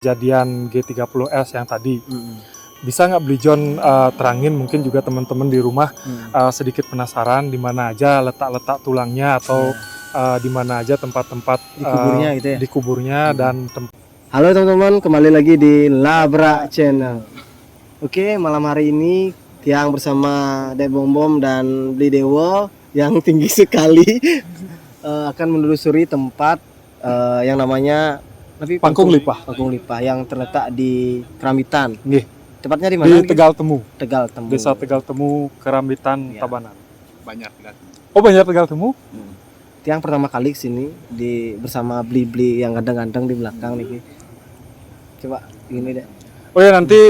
kejadian G30S yang tadi. Bisa nggak Beli John terangin, mungkin juga teman-teman di rumah sedikit penasaran di mana aja letak-letak tulangnya atau di mana aja tempat-tempat dikuburnya gitu ya. Dikuburnya dan Halo teman-teman, kembali lagi di Labra Channel. Oke, malam hari ini Tiang bersama Dek Bom Bom dan Bli Dewo yang tinggi sekali akan menelusuri tempat yang namanya Pangkung Lipah. Pangkung Lipah yang terletak di Kerambitan. Nggih. Tepatnya di mana? Di Tegal Temu. Tegal Temu. Desa Tegal Temu, Kerambitan, Ya. Tabanan. Banyak Tegal Temu. Oh, banyak Tegal Temu? Tiang pertama kali kesini bersama Bli yang ganteng-ganteng di belakang nih. Coba gini deh. Oh ya, nanti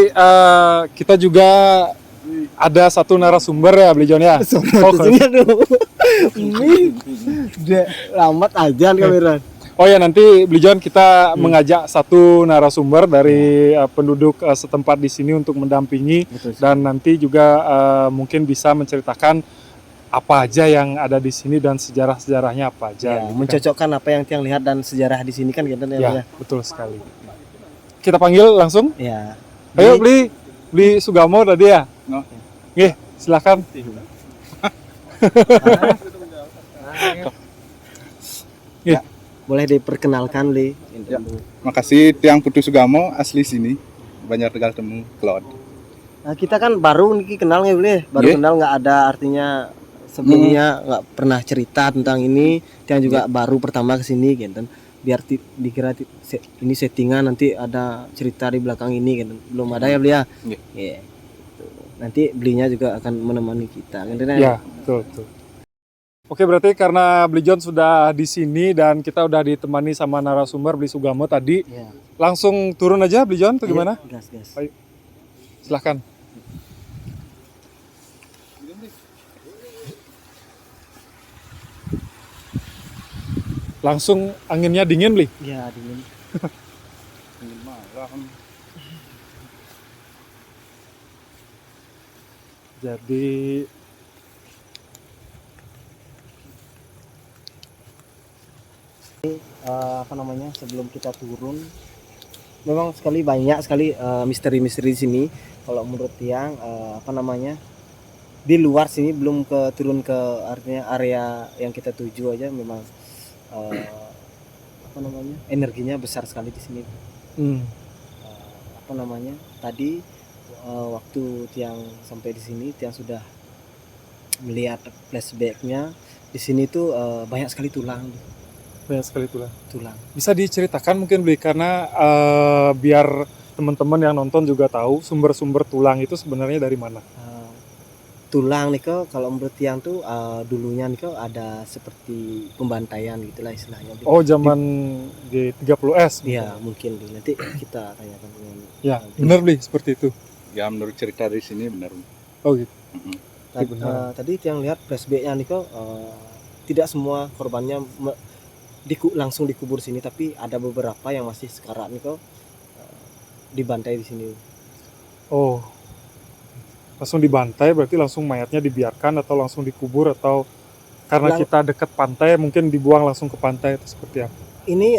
kita juga ada satu narasumber ya Beli John ya. Oh, Sini aduh. Lambat aja kamera. Oh ya, nanti Beli John kita mengajak satu narasumber dari penduduk setempat di sini untuk mendampingi. Betul. Dan nanti juga mungkin bisa menceritakan apa aja yang ada di sini dan sejarah-sejarahnya apa aja. Ya, gitu kan. mencocokkan apa yang Tiang lihat dan sejarah di sini kan gitu Ya, betul sekali. Kita panggil langsung. Ya. Ayo Beli Sugamo tadi ya. No. Nggih, silakan. Ya. Boleh diperkenalkan Li. Ya. Makasih Tiang Putu Sugamo asli sini. Banyak Tegal Temu, Klod. Nah, kita kan baru nih kenal nggak boleh, baru Yeah. kenal, nggak ada artinya sebelumnya nggak pernah cerita tentang ini. Tiang juga baru pertama kesini gitu. Biar dikira ini settingan, nanti ada cerita di belakang ini gitu. Belum ada ya Beli ya. Yeah. Iya. Gitu. Nanti Belinya juga akan menemani kita. Gitu, Ya, betul. Oke, berarti karena Beli John sudah di sini dan kita udah ditemani sama narasumber Beli Sugamo tadi, Ya. langsung turun aja Beli John atau gimana? Gas. Ayo. Silahkan. Langsung anginnya dingin Beli. Ya, dingin. Malam. Jadi Apa namanya, sebelum kita turun memang banyak sekali misteri-misteri di sini. Kalau menurut Tiang apa namanya, di luar sini belum turun ke artinya area yang kita tuju aja memang apa namanya, energinya besar sekali di sini. Apa namanya, tadi waktu Tiang sampai di sini, Tiang sudah melihat flashbacknya. Di sini tuh banyak sekali tulang. banyak sekali tulang. Bisa diceritakan mungkin Beli, karena biar teman-teman yang nonton juga tahu sumber-sumber tulang itu sebenarnya dari mana. Tulang nih kok, kalau menurut Tiang tuh dulunya nih kok ada seperti pembantaian gitulah istilahnya. Oh, zaman G30S. Iya mungkin Bli. Nanti kita tanyakan dengan Ya, benar Beli, seperti itu. Ya menurut cerita di sini benar. Oh gitu. Tadi Tiang lihat flashbacknya nih kok, tidak semua korbannya langsung dikubur sini, tapi ada beberapa yang masih sekarat nih kok, dibantai di sini. Oh, langsung dibantai berarti langsung mayatnya dibiarkan atau langsung dikubur, atau karena kita dekat pantai mungkin dibuang langsung ke pantai atau seperti apa? Ini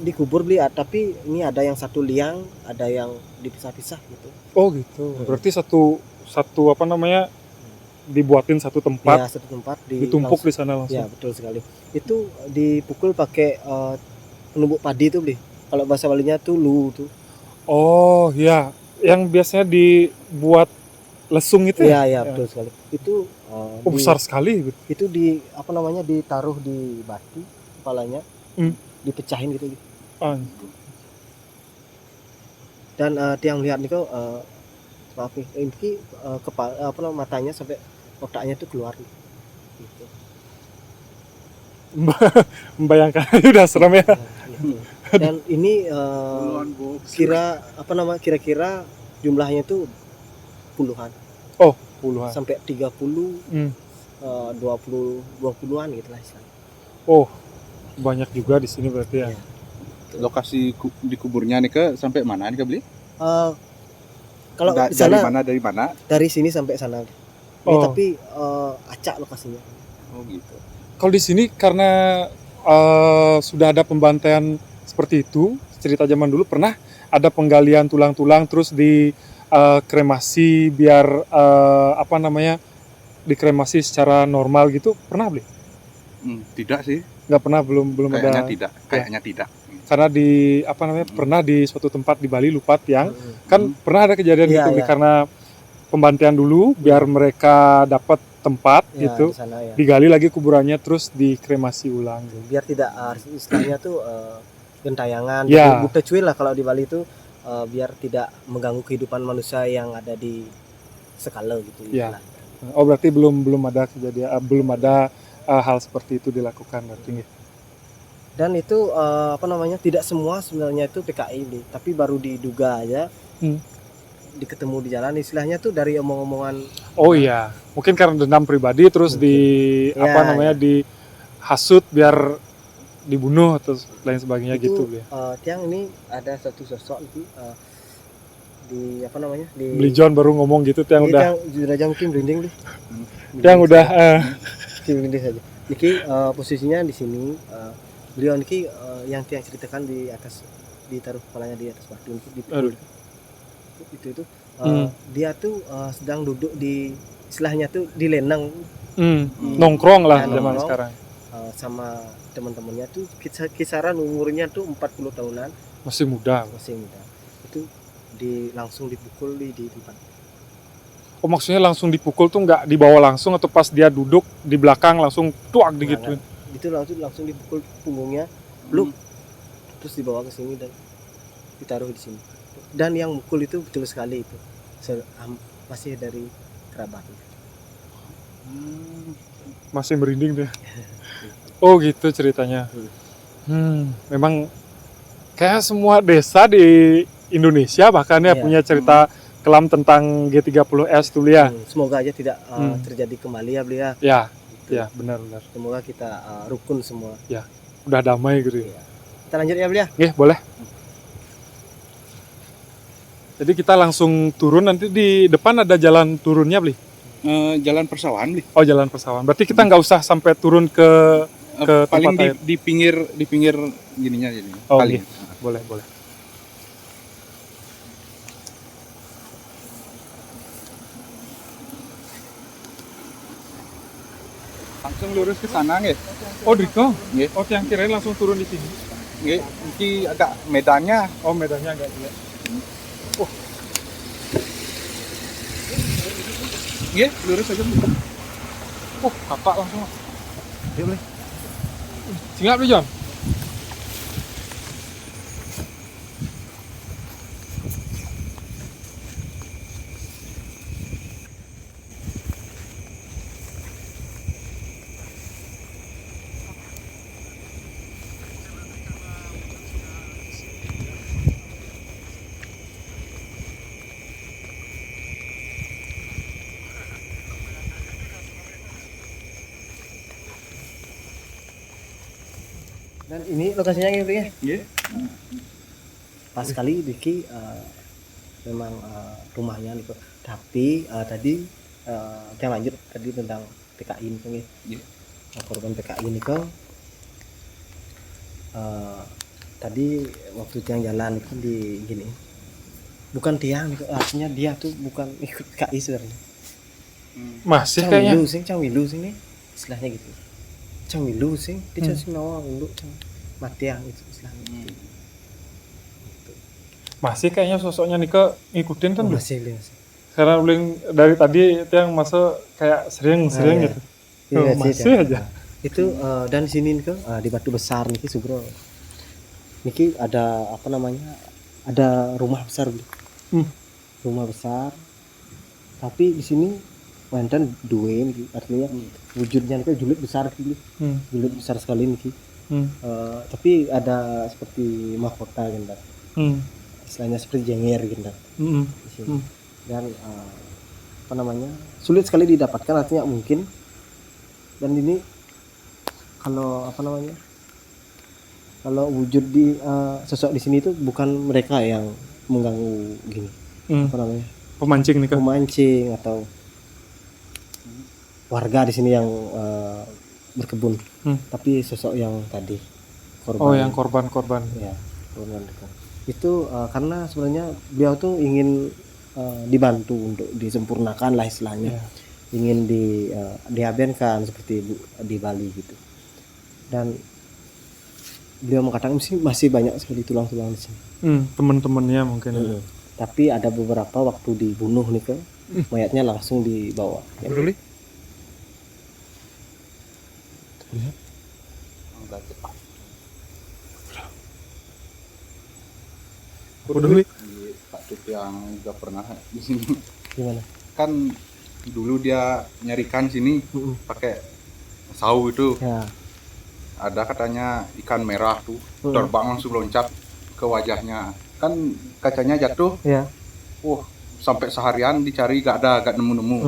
dikubur Bli, tapi ini ada yang satu liang, ada yang dipisah-pisah gitu. Oh gitu. Berarti satu apa namanya, dibuatin satu tempat, Ya, satu tempat ditumpuk di sana langsung. Ya, betul sekali. Itu dipukul pakai penumbuk padi itu Bli. Kalau bahasa Balinya tuh lu tuh. Oh ya, yang biasanya dibuat lesung itu ya? Iya, betul sekali. Itu Besar sekali gitu. itu apa namanya, ditaruh di batu kepalanya. Dipecahin gitu. Ah, Dan Tiang lihat nih kok, maaf nih, ini kepala apa namanya, matanya sampai otaknya tuh keluar gitu. membayangkan udah serem ya. Gitu. Dan ini kira-kira jumlahnya tuh puluhan. Oh, puluhan. Sampai 30, 20-an gitu lah istilahnya. Oh, banyak juga di sini berarti ya. Iya. Lokasi dikuburnya nih ke sampai mana nih ke Beli? Kalau di sana dari mana? dari sini sampai sana. Ini tapi acak lokasinya. Oh gitu. Kalau di sini karena sudah ada pembantaian seperti itu, cerita zaman dulu pernah ada penggalian tulang-tulang terus di kremasi biar apa namanya, dikremasi secara normal gitu, pernah beli? Tidak sih, Nggak pernah, belum kayaknya ada. tidak, kayaknya tidak. Karena di apa namanya, pernah di suatu tempat di Bali, lupa tiang, kan pernah ada kejadian Iya, gitu Bli, iya. karena pembantian dulu biar mereka dapat tempat Ya, gitu, di sana ya. digali lagi kuburannya terus dikremasi ulang gitu. Biar tidak istilahnya tuh gentayangan, Ya. buta cuil lah kalau di Bali itu, biar tidak mengganggu kehidupan manusia yang ada di Sekala gitu. Ya. istilahnya. Oh berarti belum ada kejadian, belum ada hal seperti itu dilakukan berarti. Dan itu apa namanya, tidak semua sebenarnya itu PKI ini, tapi baru diduga aja. Diketemu di jalan, istilahnya tuh dari omong-omongan. Oh iya, mungkin karena dendam pribadi terus di Ya, apa namanya, dihasut biar dibunuh atau lain sebagainya itu, gitu Bli. Tiang ini ada satu sosok itu di apa namanya, di Beli John baru ngomong gitu, Tiang ini udah Tiang mungkin merinding deh. Tiang udah Merinding saja. Niki posisinya di sini, beliau niki yang Tiang ceritakan di atas, ditaruh kepalanya di atas batu niki, dipukul. Itu dia tuh sedang duduk di, istilahnya tuh di lenang, nongkrong lah Ya, zaman nongkrong. sekarang. Sama teman-temannya tuh kisaran umurnya tuh 40 tahunan, Masih muda. masih muda. Itu langsung dipukul di tempat. Oh maksudnya langsung dipukul tuh nggak dibawa langsung atau pas dia duduk di belakang langsung tuak digituin? Itu langsung dipukul punggungnya, bluk, terus dibawa ke sini dan ditaruh di sini. Dan yang mukul itu betul sekali itu masih dari kerabat. Masih merinding deh. Oh gitu ceritanya. Memang kayak semua desa di Indonesia bahkan ya Iya. punya cerita kelam tentang G30S tuh ya. Semoga aja tidak terjadi kembali ya beliau. Ya, Gitu. ya benar-benar. Semoga kita rukun semua. Udah damai gitu. Iya. Kita lanjut ya beliau. Oke, boleh. Jadi kita langsung turun, nanti di depan ada jalan turunnya Bli. Jalan persawahan Bli. Oh jalan persawahan. Berarti kita nggak usah sampai turun ke Paling tempat air. di pinggir gininya jadi. Oh, paling. iya. Boleh. Langsung lurus ke sana nggih. Oh Driko? Nggih. Oh yang kirain langsung turun di sini. Nggih, iki agak medannya. Oh medannya agak jelek. Nggih, lurus aja Bli. Kakak langsung. Ayo Bli. Singgah Bli John. Dan ini lokasinya gitu ya. Nggih. Pas sekali Diki memang rumahnya nih kok. Tapi tadi yang lanjut tadi tentang PKI ini kan ya. Iya. Korban PKI ini kok. Tadi waktu tiang jalan itu di gini. Bukan tiang nih kok, artinya dia tuh bukan ikut PKI sebenarnya. Masih kayaknya. Cangwilu sing nih istilahnya gitu. Cangwilu sing dia sing nawa ulu matiang itu istilahnya. Masih kayaknya sosoknya Nike ngikutin kan Bli? Masih. Karena Bli dari tadi itu yang masuk kayak sering iya. gitu. Iya, Masih aja. Itu dan sini nih di Batu Besar nih Sugro. Niki ada apa namanya? Ada rumah besar Bli. Rumah besar. Tapi di sini wonten duwe niki, artinya wujudnya nih julid besar Bli. Julid besar sekali niki. Tapi ada seperti mahkota gitu. Istilahnya seperti jenger gitu. Di sini. Dan apa namanya? Sulit sekali didapatkan, artinya mungkin. Dan ini kalau apa namanya? Kalau wujud di sosok di sini itu bukan mereka yang mengganggu gini. Apa namanya? Pemancing nih kan. Pemancing atau warga di sini yang berkebun. Tapi sosok yang tadi korban. Oh, yang korban-korban. Ya, korban itu. Itu karena sebenarnya beliau tuh ingin dibantu untuk disempurnakan lah istilahnya, Ya. ingin diabenkan seperti di Bali gitu. Dan beliau mengatakan masih banyak sekali tulang-tulang di sini. Teman-temannya mungkin. Tapi ada beberapa waktu dibunuh nih ke mayatnya langsung dibawa. Apa dulu? Apa dulu? Pak yang udah pernah di sini Gimana? kan dulu dia nyarikan sini pakai sau itu, Ya. ada katanya ikan merah tuh terbang langsung loncat ke wajahnya, kan kacanya jatuh. Ya. Sampai seharian dicari gak nemu-nemu.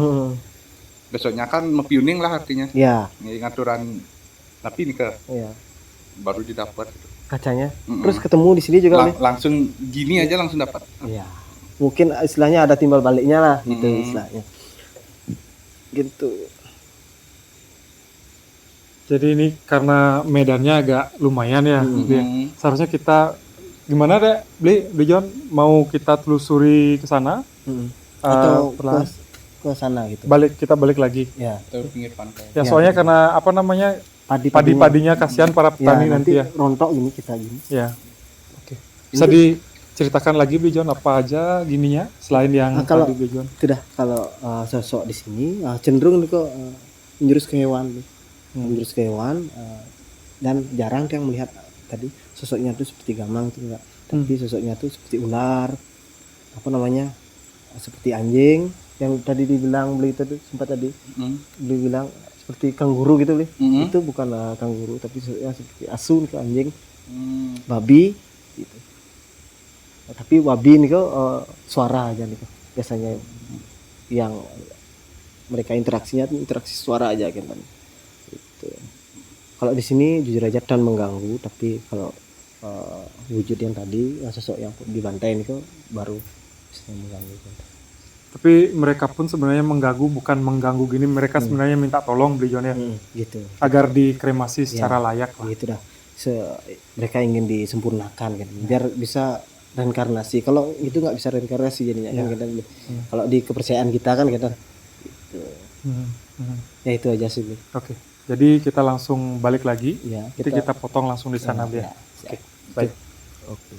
Besoknya kan mepiuning lah artinya, Ya. ini ngaturan tapi nih ke Ya. baru didapat gitu. Kacanya. Terus ketemu di sini juga nih. Langsung gini aja langsung dapat. Iya. Mungkin istilahnya ada timbal baliknya lah gitu istilahnya. Gitu. Jadi ini karena medannya agak lumayan ya, Bli. Seharusnya kita gimana deh, Bli John, mau kita telusuri ke sana Atau perlahan? ke sana gitu. Kita balik lagi. Ya. Ke pinggir pantai. Ya soalnya karena apa namanya padi-padinya kasihan para petani nanti ya. Rontok gini kita gini. Ya. Oke. Bisa diceritakan lagi Bli John apa aja gininya selain yang kalau tadi Bli John? Sudah kalau sosok di sini cenderung nih kok menjurus ke hewan nih. Menjurus ke hewan dan jarang yang melihat tadi sosoknya tuh seperti gamang tuh enggak. Tapi sosoknya tuh seperti ular, apa namanya? Seperti anjing yang tadi dibilang beli itu sempat tadi. Beli bilang seperti kanguru gitu Bli. Itu bukan kanguru tapi seperti asu ke anjing. Babi gitu. Tapi wabi nih kok suara aja nih kok biasanya yang mereka interaksinya tuh interaksi suara aja kan gitu. Kalau di sini jujur aja dan mengganggu, tapi kalau wujud yang tadi sosok yang dibantai ini kok baru bisa mengganggu kan. Tapi mereka pun sebenarnya mengganggu, bukan mengganggu gini, mereka sebenarnya minta tolong Bli John ya, gitu agar dikremasi secara layak lah. gitu dah. Mereka ingin disempurnakan kan biar bisa reinkarnasi. Kalau itu nggak bisa reinkarnasi jadinya kan kita kalau di kepercayaan kita kan kita gitu. Ya itu aja sih Bli. Oke. Jadi kita langsung balik lagi. Ya, Jadi kita potong langsung di sana Bli. Oke. Baik. Oke.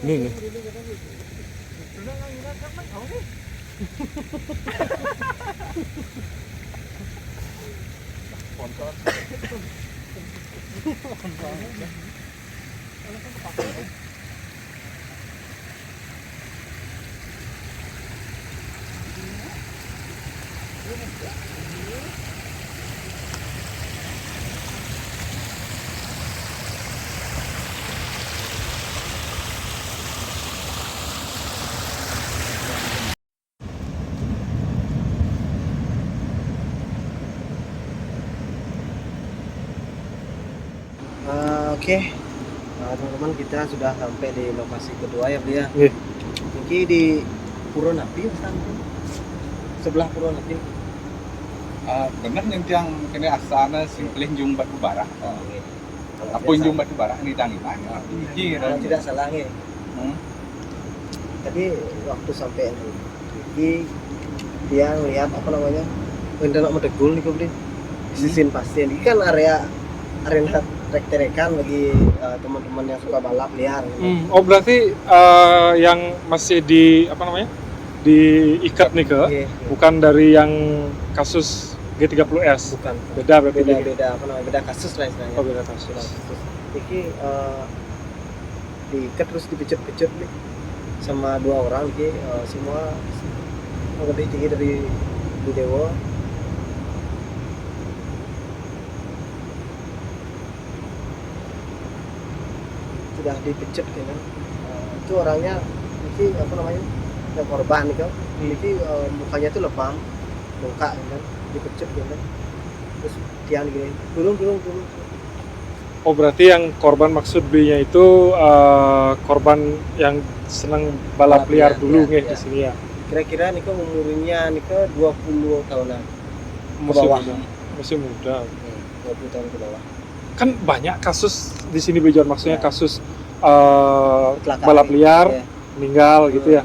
Ini. Oke. Teman-teman kita sudah sampai di lokasi kedua ya Bli ya. Iya. Ini di Puro Napi sebelah Puro Napi. Bener yang kini asana simpelin jung batu bara. Apa jung batu bara ini tanggipannya. Kalau tidak salah nih. Tadi waktu sampai ini dia melihat apa namanya Wendanak Medegul nih Bli. Sisin pasti ini kan arena trek-trekan bagi teman-teman yang suka balap liar. Oh berarti yang masih di apa namanya diikat nih ke, bukan dari yang kasus G30S. Bukan. Beda berarti. Beda apa namanya? Beda kasus lah istilahnya. Oh beda kasus. Ini diikat terus dipecut-pecut nih sama dua orang nih semua lebih tinggi dari Budewo. Sudah dipecut kayaknya. Itu orangnya ini apa namanya? Yang korban nih kan. Ini mukanya tuh lebam, bengkak kan, dipecut kan. Terus tiang gini, turun. Oh berarti yang korban maksud belinya itu korban yang senang balap Balap liar liar, dulu ya, nih ya. di sini ya. Kira-kira niko umurnya niko 20 tahunan. Masih bawah. muda. Masih muda. 20 tahun ke bawah. Kan banyak kasus di sini Bejon, maksudnya Ya. kasus Kecelakaan. balap liar Ya. meninggal gitu ya.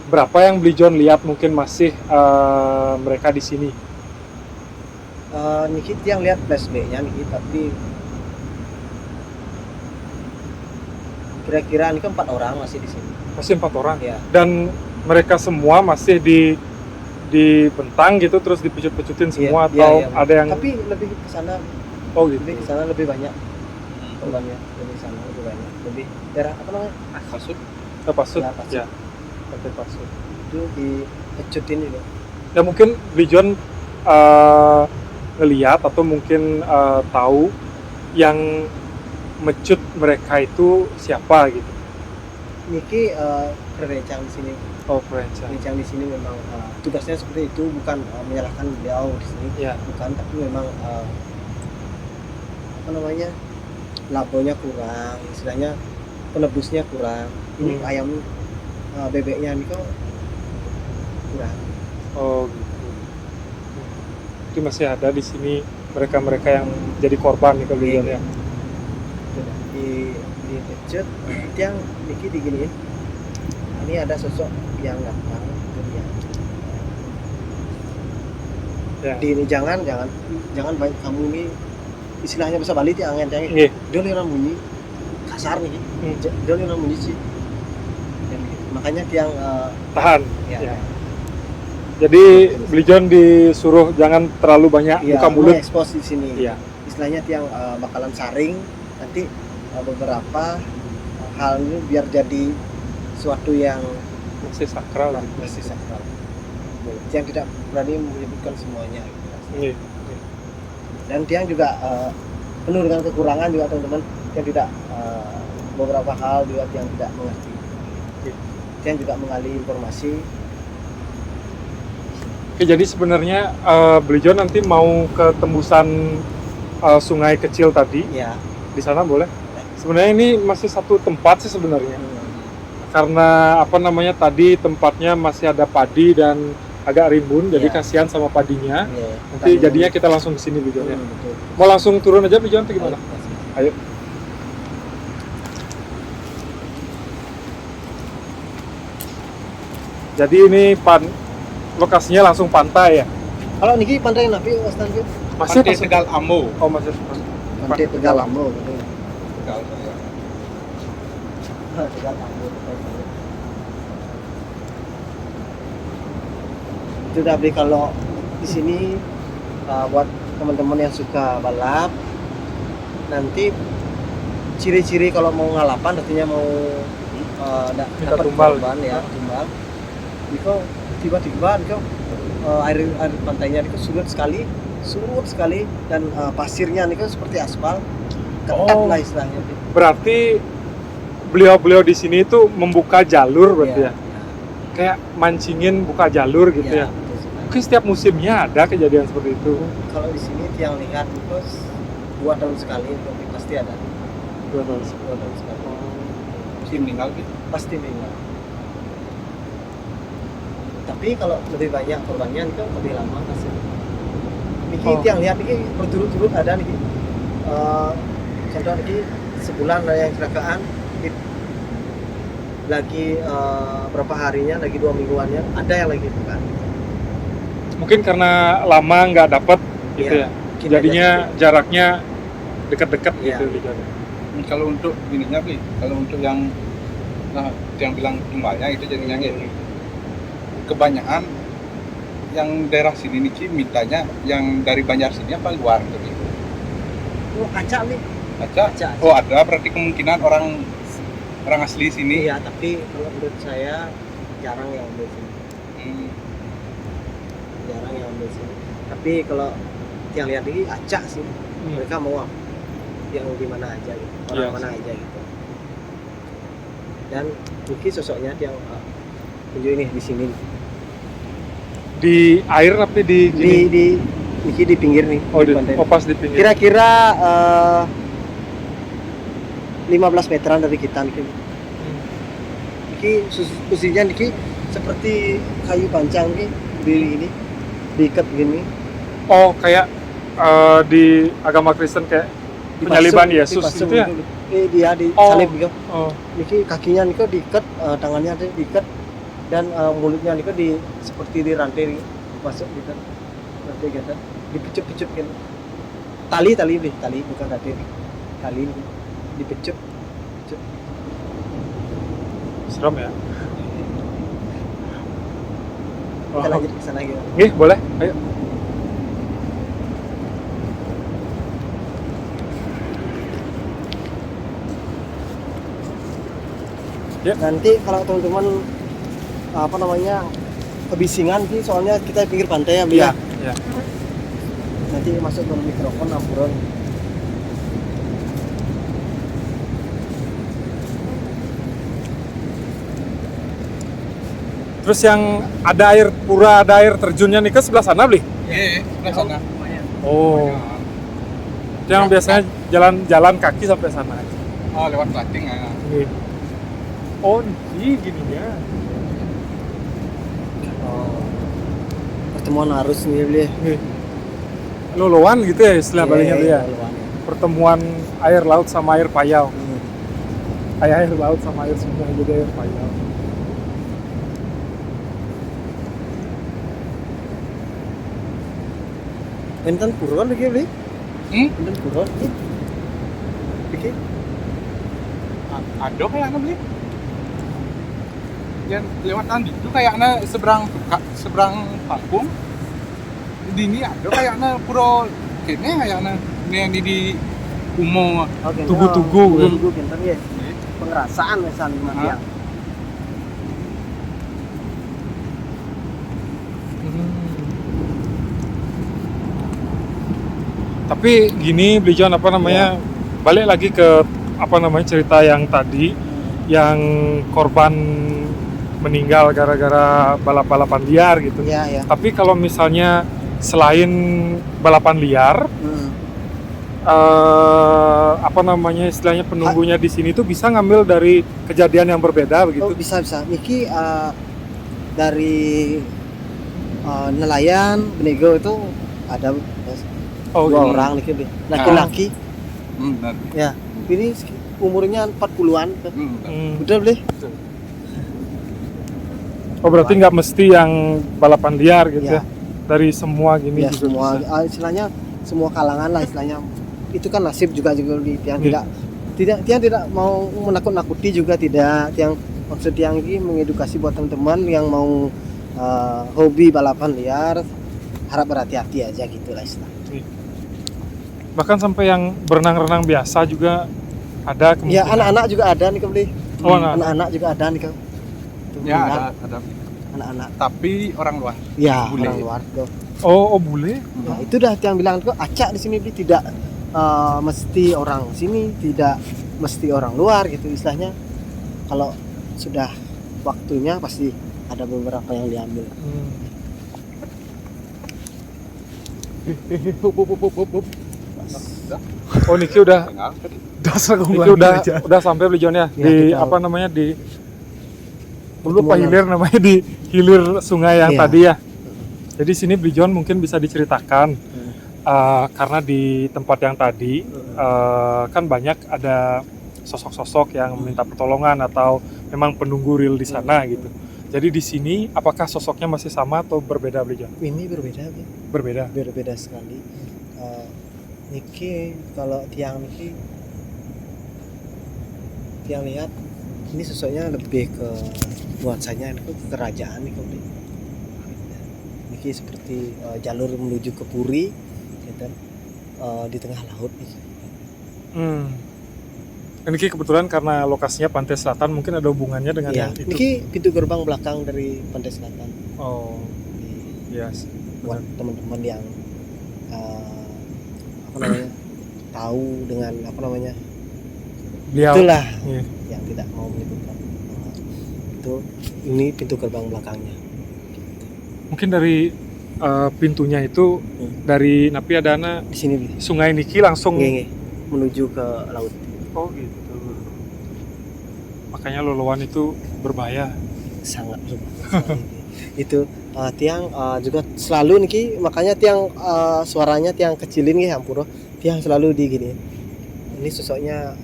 Berapa yang Bejon lihat mungkin masih mereka di sini? Niki yang lihat flashbacknya niki, tapi kira-kira ini kan 4 orang masih di sini. Masih 4 orang. Ya. Dan mereka semua masih dibentang gitu terus dipecut-pecutin semua Iya, atau iya, iya. ada yang Tapi lebih ke sana, oh gitu. lebih ke sana lebih banyak korbannya, lebih sana lebih banyak, lebih daerah apa namanya? Pasut. Pasut. Ya, Pasut. Ya. Pantai Pasut. Itu dipecutin juga. Ya mungkin Bejon ngelihat atau mungkin tahu yang mecut mereka itu siapa gitu. Niki perencang di sini. Oh, French. Perencang di sini memang tugasnya seperti itu, bukan menyalahkan beliau di sini. Ya. Bukan, tapi memang apa namanya? Labonya kurang, istilahnya penebusnya kurang. Ini ayam bebeknya ini kok kurang. Oh gitu. Itu masih ada di sini mereka-mereka yang jadi korban nih kalau Bejon ya. Di pecut yang Niki diginiin. Ini ada sosok yang datang ke dia. Ya. Di ini jangan banyak kamu ini istilahnya bahasa Bali dia angen jangan. Nggih. Dia orang bunyi kasar nih. Dia orang bunyi sih. Dan gitu. Makanya tiang Tahan. ya. Ya. Jadi Bejon disuruh jangan terlalu banyak buka mulut. Ekspos di sini. Iya. Istilahnya tiang bakalan saring nanti beberapa hal ini biar jadi suatu yang Masih sakral. masih sakral. Yang tidak berani menyebutkan semuanya. Nggih. Dan tiang juga penuh dengan kekurangan juga teman-teman yang tidak beberapa hal juga yang tidak mengerti. Tiang juga mengalih informasi. Oke, jadi sebenarnya Bejon nanti mau ke tembusan sungai kecil tadi. Ya. Di sana boleh. Sebenarnya ini masih satu tempat sih sebenarnya. Karena apa namanya tadi tempatnya masih ada padi dan agak rimbun, jadi Ya. kasihan sama padinya. Ya. Nanti jadinya kita langsung ke sini Bejon ya. Betul. Mau langsung turun aja Bejon atau gimana? Ayo. Jadi ini lokasinya langsung pantai ya. Kalau niki pantai napi Wastan View. Masih Pantai Tegal Ambo. Oh masih. Pantai Tegal Ambo. Tegal saya. Tegal Ambo. Itu tapi kalau di sini buat teman-teman yang suka balap, nanti ciri-ciri kalau mau ngalapan artinya mau dapat tumbal. korban ya, tumbal. Itu tiba-tiba itu air pantainya itu surut sekali dan pasirnya ini kan seperti aspal ketat lah istilahnya. Berarti beliau di sini itu membuka jalur berarti ya. Kayak mancingin buka jalur gitu ya. Mungkin setiap musimnya ada kejadian seperti itu. Kalau di sini yang lihat itu 2 tahun sekali pasti ada. 2 tahun. 2 tahun sekali. Si meninggal gitu. Pasti meninggal. Tapi kalau lebih banyak korbannya itu lebih lama pasti. Niki yang lihat niki berturut-turut ada niki. Contoh niki sebulan ada yang kecelakaan, lagi berapa harinya, lagi 2 mingguannya ada yang lagi kan. Mungkin karena lama nggak dapat gitu ya. Mungkin Jadinya aja. jaraknya dekat-dekat Iya. gitu di jalan. Kalau untuk ininya Bi, kalau untuk yang bilang tumbalnya itu jadinya gini. Kebanyakan yang daerah sini nih mintanya yang dari Banjar sini apa luar gitu. Oh, kaca nih. Aca. Oh, ada berarti kemungkinan orang asli sini. Iya, tapi kalau menurut saya jarang yang ambil sini. Jarang yang ambil sini. Tapi kalau yang lihat ini acak sih. Mereka mau yang di mana aja gitu. Orang mana aja gitu. Dan mungkin sosoknya yang tunjuk ini di sini. Di air tapi di Niki di pinggir nih. oh, di pantai. pas di pinggir. Kira-kira 15 meteran dari kita niki. Niki posisinya niki seperti kayu pancang nih di ini diikat gini. Oh, kayak di agama Kristen kayak penyaliban Yesus dipasung gitu ya? Dia Oh. disalib gitu. Oh, Niki kakinya niki diikat, tangannya diikat dan mulutnya niki seperti dirantai masuk gitu. Rantai gitu. Dipecup-pecup gitu. Tali bukan rantai. Tali dipecup. serem ya. Kita lanjut ke sana gitu. Nih, boleh. Ayo. Nanti kalau teman-teman apa namanya kebisingan sih, soalnya kita pinggir pantai ya, Bi, ya. Iya. Nanti masuk ke mikrofon ampuran. Terus yang ada air pura, ada air terjunnya nih ke sebelah sana, Bli? Iya, sebelah sana. Oh. Itu yang biasanya jalan kaki sampai sana. Oh, lewat Klating ya. Nih. Oh, ini gininya. Pertemuan arus nih, Bi. Nih. Loloan gitu ya istilah Balinya tuh ya. loloan. Pertemuan air laut sama air payau. Hmm. Air laut sama air sungai jadi air payau. Enten puron lagi, Bi. Enten puron. Oke. Ada kayaknya beli. Yang lewat tadi itu kayaknya seberang kampung. Di ini ada kayaknya pura kayaknya ini di Umo. Tugu-tugu. Tugu pinter ya. Pengerasaan misalnya mati yang. Tapi gini, Bli John, apa namanya? Balik lagi ke apa namanya cerita yang tadi, yang korban meninggal gara-gara balap-balapan liar gitu. Iya, ya. Tapi kalau misalnya selain balapan liar, apa namanya istilahnya penunggunya di sini tuh bisa ngambil dari kejadian yang berbeda begitu? Oh, bisa. Niki dari nelayan Benego itu ada dua orang niki, laki-laki. Benar. Ya, ini umurnya 40-an. Benar. Betul, Bli? Oh, berarti nggak mesti yang balapan liar gitu ya? Ya. Dari semua gini Ya, juga semua bisa. istilahnya semua kalangan lah istilahnya. Itu kan nasib juga yang Iya. tidak mau menakut-nakuti juga tidak, yang maksud yang ini mengedukasi buat teman-teman yang mau hobi balapan liar, harap berhati-hati aja gitu lah istilahnya. Bahkan sampai yang berenang-renang biasa juga ada kemungkinan. Ya, anak-anak juga ada nih, Bli. Oh, Anak-anak juga ada nih, Kak. Ya, ada. Anak-anak. Tapi orang luar. Ya, Bule. orang luar tuh. Oh, boleh. Ya, itu dah yang bilang tuh acak di sini, Bli, tidak mesti orang sini, tidak mesti orang luar gitu istilahnya. Kalau sudah waktunya pasti ada beberapa yang diambil. Oh, Niki udah Tinggal. Niki udah sampai Bli John ya, Ya, di kita- apa namanya di dulu Pertemuan hilir namanya di hilir sungai yang Iya. tadi ya. Jadi sini Bli John mungkin bisa diceritakan karena di tempat yang tadi kan banyak ada sosok-sosok yang meminta pertolongan atau memang penunggu real di sana gitu. Jadi di sini apakah sosoknya masih sama atau berbeda Bli John? Ini berbeda, Bli. Berbeda. Sekali. Niki kalau tiang lihat ini sosoknya lebih ke nuansanya itu kerajaan nih, Bli. Niki seperti jalur menuju ke Puri gitu, di tengah laut nih. Ini kebetulan karena lokasinya pantai selatan mungkin ada hubungannya dengan Ya, yang itu. niki pintu gerbang belakang dari pantai selatan. Oh, Di- yes. buat teman-teman yang apa namanya tahu dengan apa namanya Beliau. itulah Iya. yang tidak mau menyebutkan itu, ini pintu gerbang belakangnya. Mungkin dari pintunya itu dari Napi Adana Di sini, Bli. Sungai Niki langsung. Nggih, menuju ke laut. Oh gitu. makanya loloan itu berbahaya. sangat berbahaya. Itu tiang juga selalu niki, makanya tiang suaranya tiang kecilin nih Ampuro, tiang selalu di gini. Ini sosoknya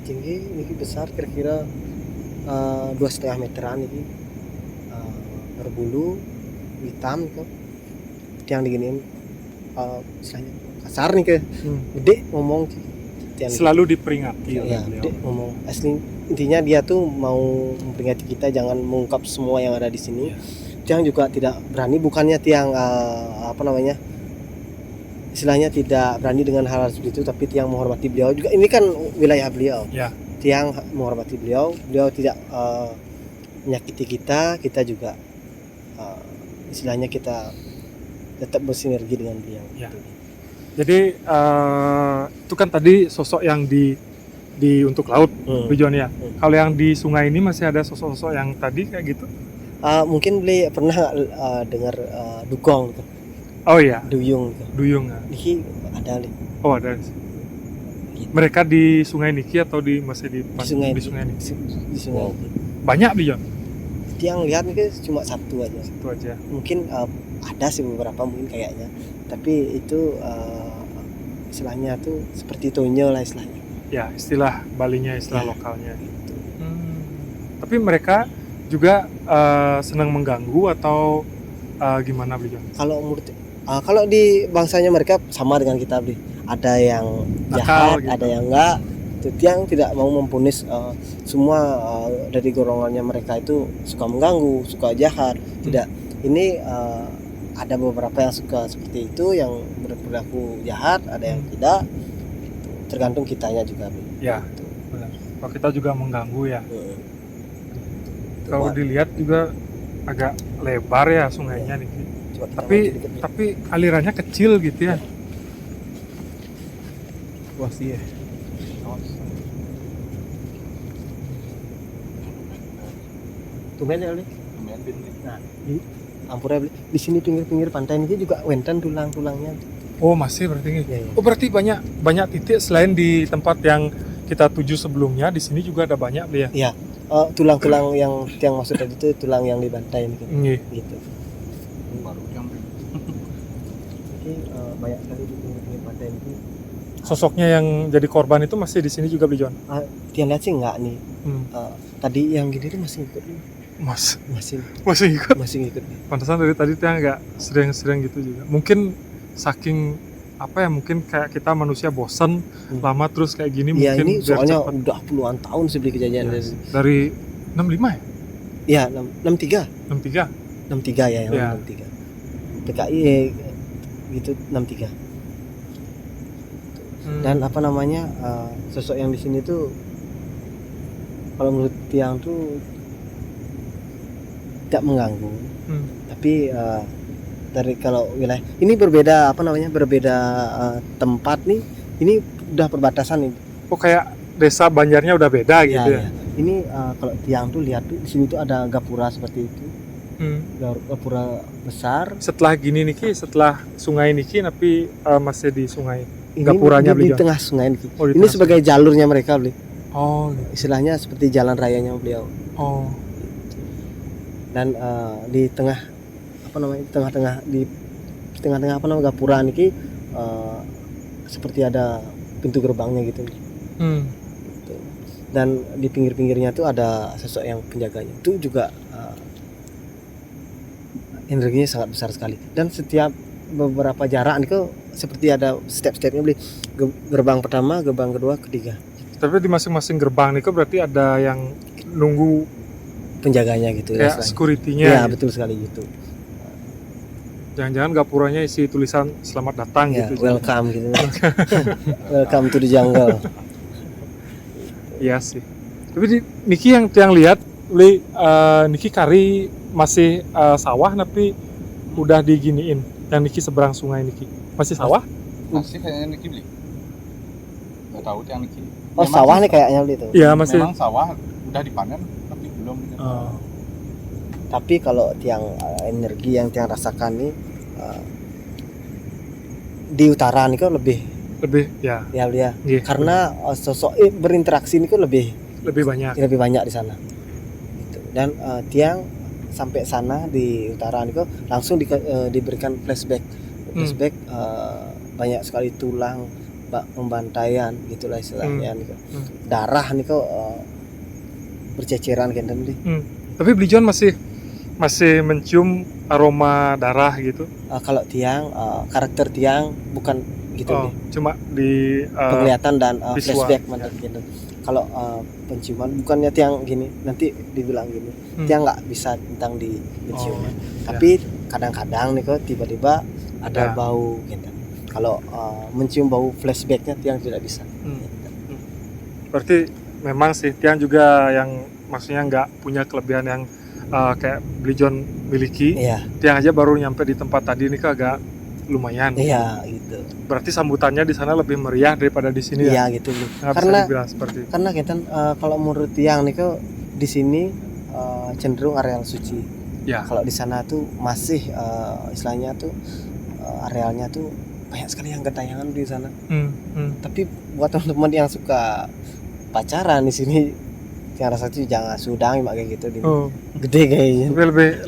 tinggi, niki besar kira-kira 2,5 meteran ini, berbulu hitam gitu. Tiang diginiin, istilahnya kasar nih ke, gede ngomong. Tiang Selalu diperingati oleh ya, beliau. gede ngomong. Asli intinya dia tuh mau memperingati kita jangan mengungkap semua yang ada di sini. Tiang juga tidak berani, bukannya tiang istilahnya tidak berani dengan hal seperti itu, tapi tiang menghormati beliau juga. Ini kan wilayah beliau. Ya. Tiang menghormati beliau tidak menyakiti kita juga istilahnya kita tetap bersinergi dengan beliau. Ya. Jadi itu kan tadi sosok yang di untuk laut, Bijon ya. Kalau yang di sungai ini masih ada sosok-sosok yang tadi kayak gitu? Mungkin beli pernah dengar dugong gitu. Oh iya, Duyung gitu. duyung. Niki ada li. Oh ada. Gitu. Mereka di Sungai Niki atau masih di Sungai Niki? Di sungai. Banyak Bijon? Tiang lihat nih cuma satu aja. Itu aja. Mungkin ada sih beberapa mungkin kayaknya, tapi itu istilahnya tuh seperti tonyo lah istilahnya. Ya, istilah Balinya, istilah lokalnya. Tapi mereka juga senang mengganggu atau gimana Bijon? Kalau di bangsanya mereka sama dengan kita beli. Ada yang jahat, Nakal, gitu. ada yang enggak. Itu tiang tidak mau mempunis semua dari golongannya mereka itu suka mengganggu, suka jahat. Tidak. Ini ada beberapa yang suka seperti itu, yang berperilaku jahat, ada yang tidak. Tergantung kitanya juga. Ya, gitu. benar. Kalau kita juga mengganggu ya. Kalau Coba- dilihat juga agak lebar ya sungainya nih. coba kita Tapi maju dikit, nih. tapi alirannya kecil gitu ya. Wah sih ya. Tumben ya beli. Nah, di Ampura beli. Di sini pinggir-pinggir pantai ini juga wentan tulang-tulangnya. Oh masih berarti ini. Ya, ya. Oh berarti banyak titik selain di tempat yang kita tuju sebelumnya, di sini juga ada banyak Bli, ya. Tulang-tulang yang maksud tadi itu tulang yang dibantai ini Nggih. gitu. Baru yang Jadi banyak sekali di pinggir-pinggir pantai ini. Sosoknya yang jadi korban itu masih di sini juga Bijon. Tiang lihat sih enggak nih. Hmm. Tadi yang gini tuh masih ngikut nih. Masih ikut. Masih ngikut nih. Pantesan dari tadi tuh nggak sering gitu juga. Mungkin saking apa ya, mungkin kayak kita manusia bosen lama terus kayak gini, Iya, mungkin ini biar soalnya cepet. udah puluhan tahun sebelum kejadian Ya, dari 65 ya? Iya, 63. 63. 63 ya, yang Ya. 63. PKI gitu 63. Dan apa namanya, sosok yang di sini tuh kalau menurut tiang tuh tidak mengganggu. Tapi dari kalau wilayah ini berbeda tempat nih, ini udah perbatasan nih. Oh kayak desa Banjarnya udah beda gitu ya? Ya. Ini kalau tiang tuh lihat tuh di sini tuh ada gapura seperti itu. Gapura besar. Setelah gini Niki, setelah sungai Niki, tapi masih di sungai Ini gapuranya di Bijon. tengah sungai ini. Oh, di Ini tengah sebagai jalurnya mereka beli. Oh, gitu. Istilahnya seperti jalan rayanya beliau. Oh, Dan di tengah apa namanya gapura niki seperti ada pintu gerbangnya gitu. Gitu. Dan di pinggir-pinggirnya tuh ada sosok yang penjaganya. Itu juga energinya sangat besar sekali. Dan setiap beberapa jarak niku seperti ada step-stepnya beli. Gerbang pertama, gerbang kedua, ketiga. tapi di masing-masing gerbang Niko berarti ada yang nunggu Penjaganya gitu ya. kayak security-nya. Iya, gitu. betul sekali gitu. Jangan-jangan gapuranya isi tulisan selamat datang Ya, gitu. welcome gitu. Welcome to the jungle. Iya sih. Tapi di Niki yang lihat, Niki kari masih sawah tapi udah diginiin. Yang Niki seberang sungai Niki masih sawah? masih kayaknya Niki beli. Nggak tahu yang Niki. Oh, Memang sawah sih, nih kayaknya beli tuh. Iya masih. Memang sawah udah dipanen tapi belum. Tapi kalau tiang energi yang tiang rasakan nih di utara nih kok lebih Lebih ya. ya. Iya. Karena sosok berinteraksi ini kok lebih lebih banyak. lebih banyak di sana gitu. Dan tiang sampai sana di utara itu langsung diberikan flashback banyak sekali tulang pembantaian gitulah istilahnya nih darah nih kok berceceran kan nih. Tapi Beli John masih mencium aroma darah gitu. Kalau tiang karakter tiang bukan gitu nih. Cuma di Penglihatan dan visual. flashback gitu. Kalau penciuman bukannya tiang gini nanti dibilang gini tiang nggak bisa tentang di menciumnya. Tapi kadang-kadang nih kok tiba-tiba ada bau gitu. Kalau mencium bau flashbacknya tiang tidak bisa. Berarti memang sih tiang juga yang maksudnya nggak punya kelebihan yang kayak Beli John miliki. Iya. Tiang aja baru nyampe di tempat tadi ini agak lumayan. Iya gitu. Berarti sambutannya di sana lebih meriah daripada di sini ya. Iya gitu. Nggak bisa dibilang seperti itu. Karena kita kalau menurut tiang nih kok di sini cenderung areal suci. Ya. Kalau di sana tuh masih istilahnya tuh arealnya tuh banyak sekali yang gentayangan di sana. Tapi buat teman-teman yang suka pacaran di sini yang rasa tuh jangan sudang kayak gitu gede kayaknya.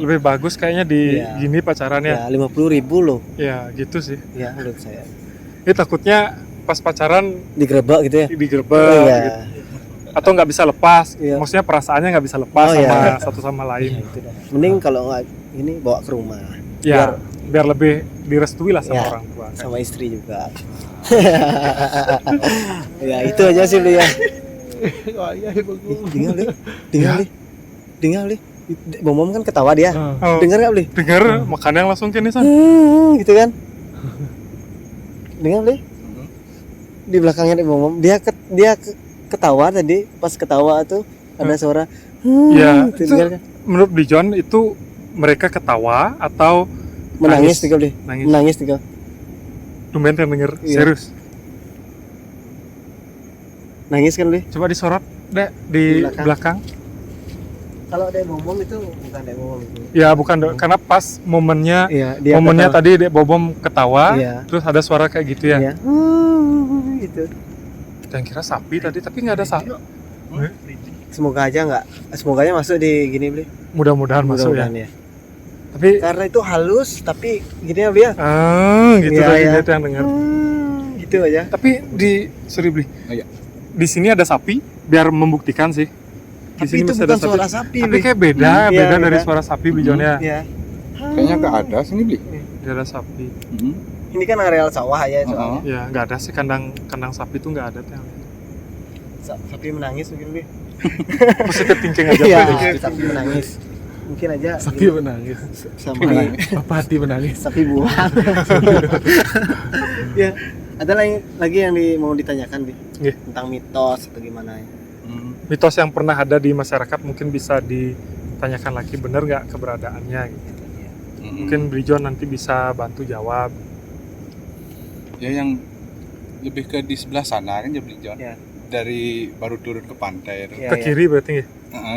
Lebih bagus kayaknya di gini pacarannya. Ya 50.000 loh. Ya gitu sih. Ya menurut saya. Ini takutnya pas pacaran digerebek gitu ya. Digerebek gitu. Atau nggak bisa lepas. Iya. Maksudnya perasaannya nggak bisa lepas sama satu sama lain. Ya, itu dah. Mending kalau nggak ini bawa ke rumah. Ya, biar lebih direstui lah sama orang tua. Sama istri juga. Ya itu aja sih lu ya. Dengar deh. Bom kan ketawa dia. Dengar nggak beli? Dengar, makanya langsung kini san. Gitu kan? Dengar beli? Di belakangnya bom dia ketawa tadi. Pas ketawa tuh ada suara. Ya, gitu, kan? Menurut Beli John itu mereka ketawa atau menangis nih beli? Menangis nih. Tumben kan denger serius. Nangis kan beli? Coba disorot deh di belakang. Kalau Dek Bom itu bukan Dek Bom itu. Ya bukan karena pas momennya momennya ketawa. Tadi Dek Bom ketawa, terus ada suara kayak gitu ya. Iya. Gitu. Yang kira sapi tadi, tapi nggak ada sapi. Semoga aja masuk di gini beli. Mudah-mudahan masuk ya. Tapi karena itu halus, tapi gini ya beli ya. Gitu tadi dia yang dengar. Gitu aja. Tapi beli. Di sini ada sapi, biar membuktikan sih. Di Tapi sini itu masih bukan ada sapi. suara sapi. Tapi kayak beda dari suara sapi Beli John ya. Kayaknya nggak ada sini beli. Tidak ada sapi. Ini kan areal sawah ya soalnya. Ya nggak ada sih kandang sapi itu nggak ada. Sapi menangis mungkin beli. Positive thinking aja. Sapi menangis. Mungkin aja. Sapi menangis. Sama apa hati menangis? Sapi buang. Ya. Ada lagi yang mau ditanyakan tentang mitos atau gimana ya? Mitos yang pernah ada di masyarakat mungkin bisa ditanyakan lagi, benar nggak keberadaannya gitu. Mungkin Beli John nanti bisa bantu jawab. Ya yang lebih ke di sebelah sana kan ya Beli John. Ya. Dari baru turun ke pantai. Ke kiri berarti ya?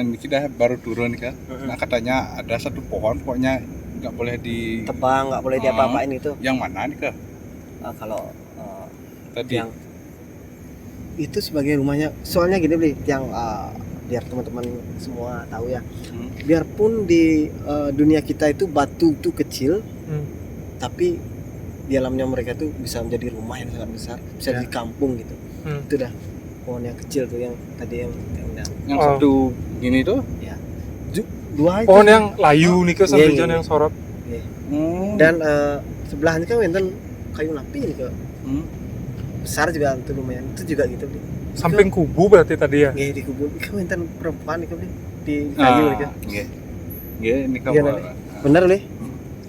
Ini kita baru turun kan. Nah katanya ada satu pohon pokoknya nggak boleh tebang, nggak boleh diapa-apain itu. Yang mana nih kak? Kalau tadi yang itu sebagai rumahnya, soalnya gini beli yang biar teman-teman semua tahu ya. Biarpun di dunia kita itu batu itu kecil, tapi di alamnya mereka tuh bisa menjadi rumah yang sangat besar, bisa jadi kampung gitu. Itu dah pohon yang kecil tuh yang tadi yang satu gini tuh. Ya. Dua itu. Pohon yang layu nih ke sampai yang sorot. Dan sebelahnya kan wenten kayu napi nih ke. Besar juga itu lumayan. Itu juga gitu beli. Samping kubu berarti tadi ya? Iya di kubu. Itu wenten perempuan nih beli di kayu gitu. Iya ini kamu. Bener beli.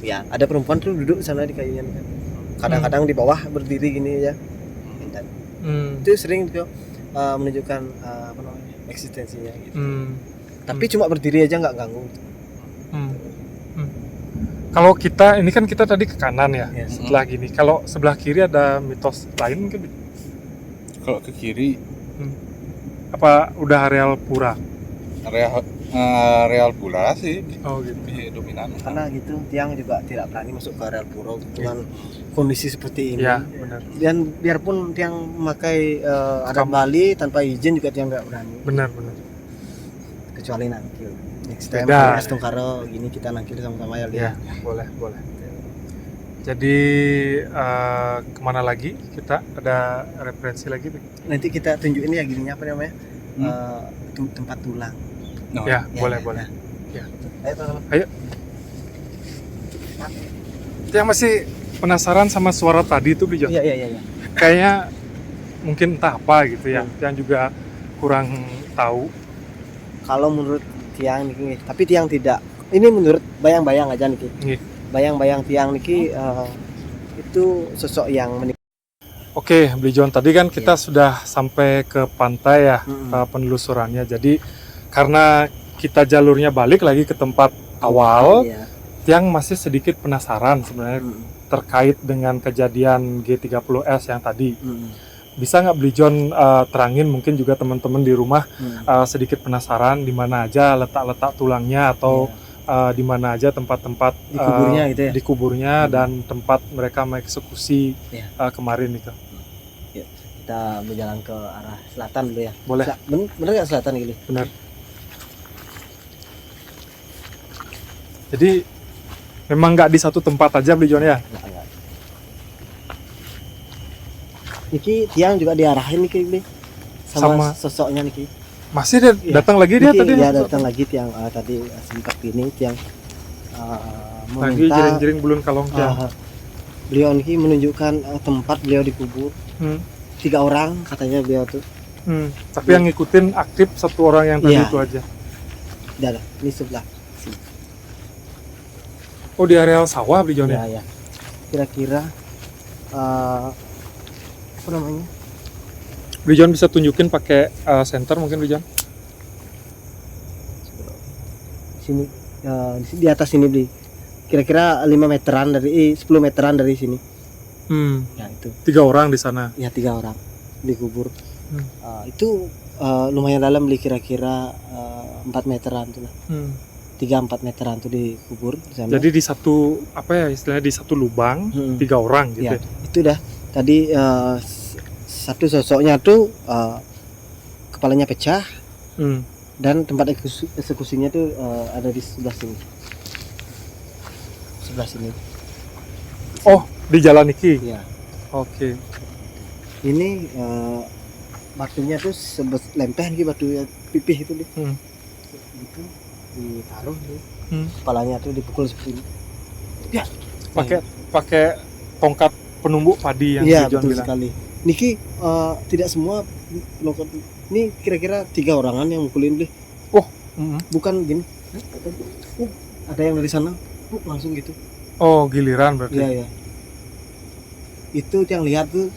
Ya ada perempuan tuh duduk sana di kayunya kan. Kadang-kadang di bawah berdiri gini ya. Itu sering tuh menunjukkan apa namanya eksistensinya gitu. Tapi cuma berdiri aja nggak ganggu. Kalau kita ini kan kita tadi ke kanan ya, setelah gini. Kalau sebelah kiri ada mitos lain mungkin? Kalau ke kiri, apa udah areal pura? Areal pura sih. Oh gitu. Lebih dominan. Karena gitu tiang juga tidak berani masuk ke areal pura, cuman kondisi seperti ini. Ya, benar. Dan biarpun tiang memakai adat Kam- Bali tanpa izin juga tiang nggak berani. Benar. Kecuali nangkil. Next time Beda. Mas Tungkaro gini kita nangkil sama-sama ya. Ya, boleh. Jadi kemana lagi? Kita ada referensi lagi? Nanti kita tunjukin ya gininya apa namanya? Tempat tulang. No. Ya, Ya, boleh. ya. Ya. Ayo teman-teman. Yang masih penasaran sama suara tadi itu, Bijon? Iya. Kayaknya mungkin entah apa gitu ya. Yang juga kurang tahu. Kalau menurut tiang niki, tapi tiang tidak. Ini menurut bayang-bayang aja niki. Nggih. Bayang-bayang tiang niki itu sosok yang Oke, Bijon, tadi kan kita sudah sampai ke pantai ya, penelusurannya. Jadi karena kita jalurnya balik lagi ke tempat awal, Iya. Tiang masih sedikit penasaran sebenarnya terkait dengan kejadian G30S yang tadi. Bisa nggak Blijon terangin, mungkin juga teman-teman di rumah sedikit penasaran di mana aja letak-letak tulangnya atau di mana aja tempat-tempat Dikuburnya gitu ya. dikuburnya dan tempat mereka mengeksekusi kemarin itu. Kita berjalan ke arah selatan dulu ya. Boleh. Bener nggak selatan gitu? Benar. Jadi memang nggak di satu tempat aja Blijon ya? Enggak. Niki tiang juga diarahin niki sama sosoknya niki. Masih dia datang lagi dia Niki, tadi? ya datang lagi tiang tadi sempat ini tiang Lagi meminta jering-jering bulun kalong tiang. beliau niki menunjukkan tempat beliau dikubur. 3 orang katanya beliau tuh. Tapi yang ngikutin aktif satu orang yang tadi Iya. itu aja. Dah, ini sebelah. Oh, di areal sawah Blijon ya? Ya. Kira-kira apa namanya? Blijon bisa tunjukin pakai center mungkin Blijon? Sini di atas sini beli. Kira-kira 5 meteran dari 10 meteran dari sini. Ya itu. 3 orang di sana. Ya 3 orang dikubur. Itu lumayan dalam beli kira-kira 4 meteran tuh lah. 3-4 meteran tuh dikubur di sana. Jadi di satu apa ya istilahnya di satu lubang 3 orang gitu. Ya, itu dah. Tadi satu sosoknya tuh kepalanya pecah dan tempat eksekusinya tuh ada di sebelah sini. Sebelah sini. Oh, di jalan iki. Ya. Oke. Ini batunya tuh lempeh nih batu pipih itu nih. Gitu ditaruh nih. Kepalanya tuh dipukul seperti ini. Ya. Pakai tongkat penumbuk padi yang Iya, Blijon betul bilang. sekali. Niki tidak semua lokat. Ini kira-kira 3 orangan yang mukulin deh. Bukan gini. Ada yang dari sana. Langsung gitu. Oh, giliran berarti. Iya. Itu yang lihat tuh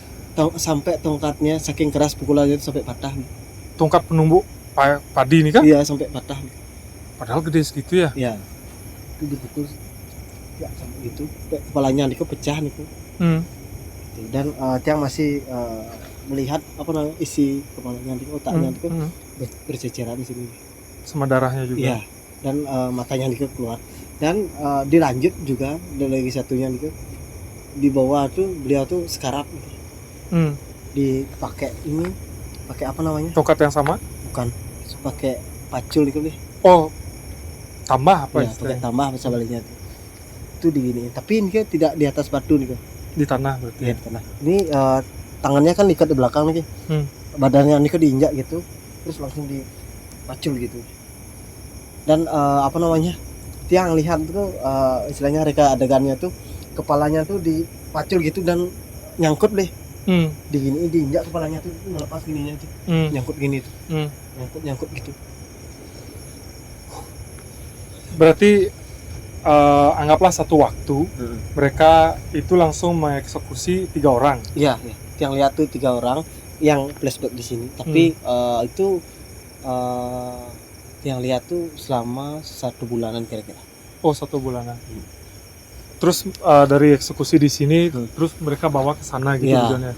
sampai tongkatnya saking keras pukulannya tuh sampai patah. Tongkat penumbuk padi ini kan? Iya, sampai patah. Padahal gede segitu ya. Iya. Itu dipukul. Ya, sampai gitu. Kepalanya Niko pecah Niko. Dan Tiang masih melihat apa namanya isi kepalanya Niko, otaknya Niko berceceran di sini. Sama darahnya juga. Iya. Dan matanya Niko keluar. Dan dilanjut juga ada lagi satunya Niko. Di bawah tuh beliau tuh sekarap gitu. Dipakai ini pakai apa namanya? Tongkat yang sama? Bukan. Pakai pacul itu deh. Oh, tambah apa Ya, pakai istilahnya? tambah sebaliknya tuh. Itu digini. Tapi ini kan tidak di atas batu nih kan. Di tanah berarti. Iya, di tanah. Ini tangannya kan diikat di belakang nih. Badannya Niko diinjak gitu. Terus langsung dipacul gitu. Dan apa namanya? Tiang lihat tuh istilahnya reka adegannya tuh kepalanya tuh dipacul gitu dan nyangkut deh. Diinjak kepalanya tuh melepas gininya tuh. Nyangkut gini tuh. Nyangkut gitu. Berarti anggaplah satu waktu mereka itu langsung mengeksekusi 3 orang. Iya. Yang lihat tuh 3 orang yang flashback di sini. Tapi itu yang lihat tuh selama 1 bulanan kira-kira. Oh, 1 bulanan. Terus dari eksekusi di sini, terus mereka bawa ke sana gitu Iya. Blijon ya?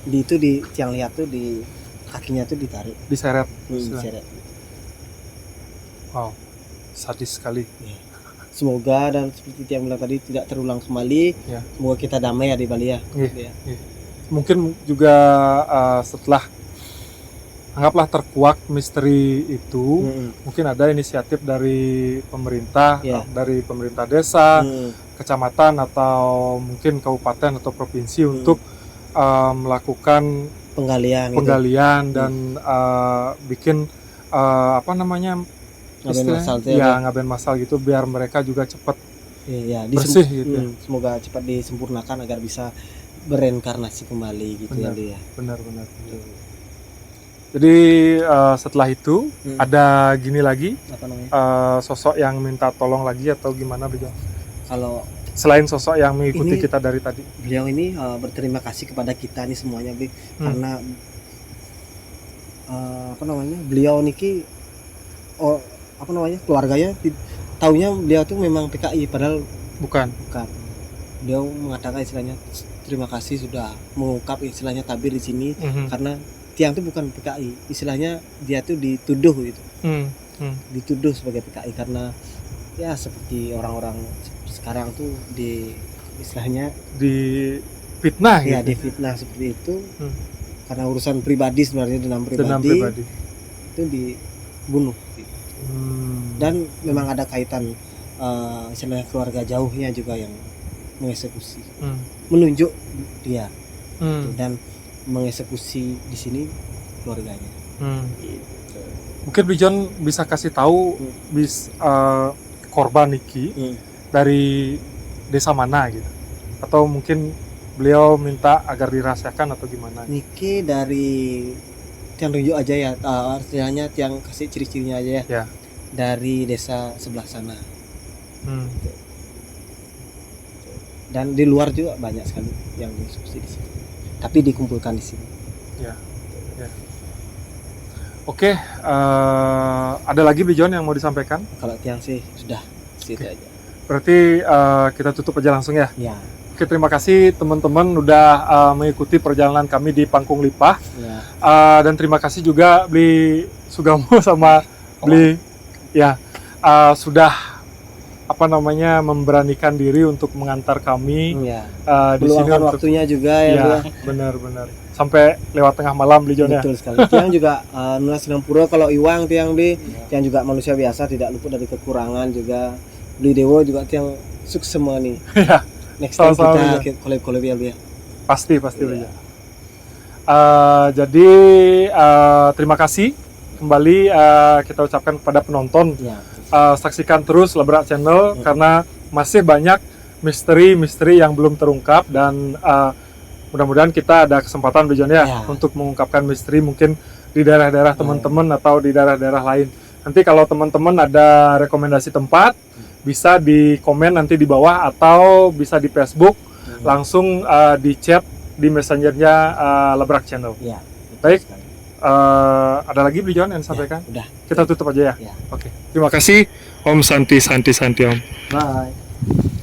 Yang lihat tuh di kakinya tuh ditarik. Diseret. Diseret. Wow, sadis sekali. semoga dan seperti yang bilang tadi tidak terulang kembali. Ya. Semoga kita damai ya di Bali ya. Iya. Ya. Mungkin juga setelah anggaplah terkuak misteri itu, mungkin ada inisiatif dari pemerintah, Ya. dari pemerintah desa, Mm. kecamatan atau mungkin kabupaten atau provinsi untuk melakukan Penggalian. Gitu. penggalian dan bikin apa namanya Ngaben istilahnya, masal tuh ya ngaben masal gitu biar mereka juga cepat Iya, bersih gitu ya. Semoga cepat disempurnakan agar bisa bereinkarnasi kembali gitu Benar. ya dia. Benar. Jadi setelah itu ada gini lagi Apa namanya? sosok yang minta tolong lagi atau gimana Bejo? Kalau Selain sosok yang mengikuti Ini- kita dari tadi. beliau ini berterima kasih kepada kita nih semuanya Bi, karena apa namanya? Beliau niki apa namanya? Keluarganya taunya beliau tuh memang PKI padahal Bukan. bukan. Beliau mengatakan istilahnya terima kasih sudah mengungkap istilahnya tabir di sini Mhm. karena tiang itu bukan PKI, istilahnya dia tuh dituduh gitu, dituduh sebagai PKI karena ya seperti orang-orang sekarang tuh di istilahnya Di fitnah ya gitu. difitnah seperti itu Hmm. karena urusan pribadi sebenarnya dendam Dendam pribadi pribadi. itu dibunuh dan memang ada kaitan istilahnya keluarga jauhnya juga yang mengeksekusi, menunjuk dia dan mengeksekusi di sini keluarganya. Gitu. Mungkin Bijon bisa kasih tahu korban Niki dari desa mana gitu, atau mungkin beliau minta agar dirahasiakan atau gimana? Niki dari tiang tunjuk aja ya, artinya tiang kasih ciri-cirinya aja ya. Ya. Dari desa sebelah sana. Hmm. Dan di luar juga banyak sekali yang dieksekusi di sini. Tapi dikumpulkan di sini. Ya. Oke, ada lagi Bijon yang mau disampaikan? Kalau tiang sih sudah situ aja. Berarti kita tutup aja langsung ya. Ya. Oke, terima kasih teman-teman udah mengikuti perjalanan kami di Pangkung Lipah. Ya. Dan terima kasih juga Bli Sugamo sama Bli ya sudah memberanikan diri untuk mengantar kami Ya. di sini Meluangkan untuk waktunya juga ya. ya benar sampai lewat tengah malam Bli Jon ya. Betul sekali. Tiang juga Nunas Pura kalau Iwang tiang Bli, tiang juga manusia biasa tidak luput dari kekurangan juga. Bli Dewo juga tiang sukses semua nih. Ya. Next time Sama-sama, kita collab ya Bli. Pasti Bli Jon. Jadi terima kasih kembali kita ucapkan kepada penonton. Ya. Saksikan terus Labrak Channel karena masih banyak misteri-misteri yang belum terungkap dan mudah-mudahan kita ada kesempatan Bijon ya untuk mengungkapkan misteri mungkin di daerah-daerah teman-teman atau di daerah-daerah lain. Nanti kalau teman-teman ada rekomendasi tempat bisa di komen nanti di bawah atau bisa di Facebook langsung di chat di messengernya Labrak Channel. Ya. Baik. Ada lagi Bijon yang disampaikan? Udah. Kita tutup aja ya. Ya. Oke. Terima kasih. Om Santi Om. Bye.